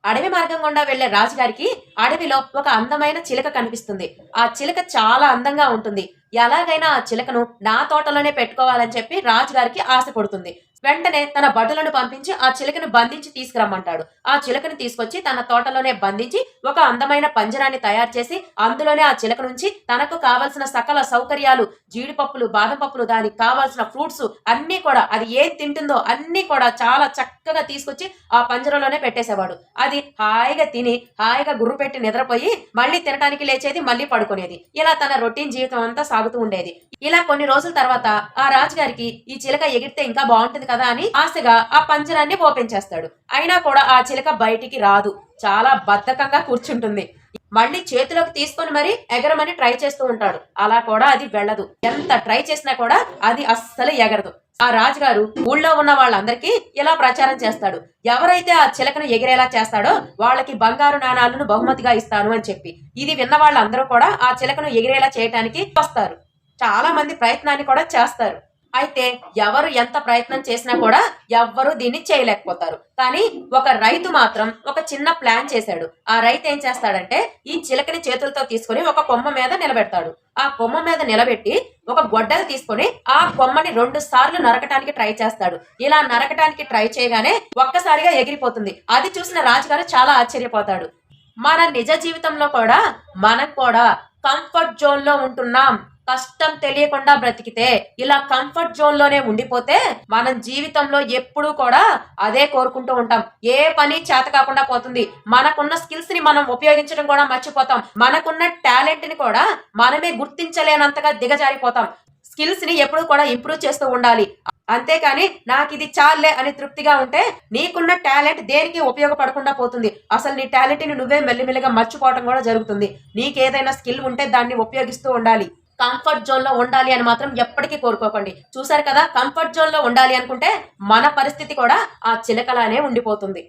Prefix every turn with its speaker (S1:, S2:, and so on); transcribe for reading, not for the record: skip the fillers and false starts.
S1: అడవి మార్గం గుండా వెళ్లే రాజుగారికి అడవిలో ఒక అందమైన చిలక కనిపిస్తుంది. ఆ చిలక చాలా అందంగా ఉంటుంది. ఎలాగైనా ఆ చిలకను నా తోటలోనే పెట్టుకోవాలని చెప్పి రాజుగారికి ఆశ పడుతుంది. వెంటనే తన భటులను పంపించి ఆ చిలకను బంధించి తీసుకురమ్మంటాడు. ఆ చిలకను తీసుకొచ్చి తన తోటలోనే బంధించి ఒక అందమైన పంజరాన్ని తయారు చేసి అందులోనే ఆ చిలక నుంచి తనకు కావలసిన సకల సౌకర్యాలు, జీడిపప్పులు, బాదం పప్పులు, దానికి కావాల్సిన ఫ్రూట్స్ అన్నీ కూడా, అది ఏది తింటుందో అన్నీ కూడా చాలా చక్కగా తీసుకొచ్చి ఆ పంజరంలోనే పెట్టేసేవాడు. అది హాయిగా తిని హాయిగా గుర్రు పెట్టి నిద్రపోయి మళ్ళీ తినటానికి లేచేది, మళ్ళీ పడుకునేది. ఇలా తన రొటీన్ జీవితం అంతా సాగుతూ ఉండేది. ఇలా కొన్ని రోజుల తర్వాత ఆ రాజుగారికి ఈ చిలక ఎగిరితే ఇంకా బాగుంటుంది కదా అని ఆశగా ఆ పంజరాన్ని ఓపెన్ చేస్తాడు. అయినా కూడా ఆ చిలక బయటికి రాదు. చాలా బద్ధకంగా కూర్చుంటుంది. మళ్ళీ చేతిలోకి తీసుకొని మరి ఎగరమని ట్రై చేస్తూ ఉంటాడు. అలా కూడా అది వెళ్ళదు. ఎంత ట్రై చేసినా కూడా అది అస్సలు ఎగరదు. ఆ రాజుగారు ఊళ్ళో ఉన్న వాళ్ళందరికీ ఇలా ప్రచారం చేస్తాడు. ఎవరైతే ఆ చిలకను ఎగిరేలా చేస్తాడో వాళ్ళకి బంగారు నాణాలను బహుమతిగా ఇస్తాను అని చెప్పి. ఇది విన్న వాళ్ళందరూ కూడా ఆ చిలకను ఎగిరేలా చేయటానికి వస్తారు. చాలా మంది ప్రయత్నాన్ని కూడా చేస్తారు. అయితే ఎవరు ఎంత ప్రయత్నం చేసినా కూడా ఎవ్వరూ దీన్ని చేయలేకపోతారు. కానీ ఒక రైతు మాత్రం ఒక చిన్న ప్లాన్ చేశాడు. ఆ రైతు ఏం చేస్తాడంటే ఈ చిలకని చేతులతో తీసుకొని ఒక కొమ్మ మీద నిలబెడతాడు. ఆ కొమ్మ మీద నిలబెట్టి ఒక గొడ్డలు తీసుకొని ఆ కొమ్మని 2 సార్లు నరకటానికి ట్రై చేస్తాడు. ఇలా నరకటానికి ట్రై చేయగానే ఒక్కసారిగా ఎగిరిపోతుంది. అది చూసిన రాజుగారు చాలా ఆశ్చర్యపోతాడు. మన నిజ జీవితంలో కూడా మనం కూడా కంఫర్ట్ జోన్ లో ఉంటున్నాం. కష్టం తెలియకుండా బ్రతికితే, ఇలా కంఫర్ట్ జోన్ లోనే ఉండిపోతే మనం జీవితంలో ఎప్పుడూ కూడా అదే కోరుకుంటూ ఉంటాం. ఏ పని చేత కాకుండా పోతుంది. మనకున్న స్కిల్స్ ని మనం ఉపయోగించడం కూడా మర్చిపోతాం. మనకున్న టాలెంట్ ని కూడా మనమే గుర్తించలేనంతగా దిగజారిపోతాం. స్కిల్స్ ని ఎప్పుడూ కూడా ఇంప్రూవ్ చేస్తూ ఉండాలి. అంతేకాని నాకు ఇది చాలే అని తృప్తిగా ఉంటే నీకున్న టాలెంట్ దేనికి ఉపయోగపడకుండా పోతుంది. అసలు నీ టాలెంట్ ని నువ్వే మెల్లిమెల్లిగా మర్చిపోవడం కూడా జరుగుతుంది. నీకేదైనా స్కిల్ ఉంటే దాన్ని ఉపయోగిస్తూ ఉండాలి. కంఫర్ట్ జోన్ లో ఉండాలి అని మాత్రం ఎప్పటికీ కోరుకోకండి. చూసారు కదా, కంఫర్ట్ జోన్ లో ఉండాలి అనుకుంటే మన పరిస్థితి కూడా ఆ చిలకలానే ఉండిపోతుంది.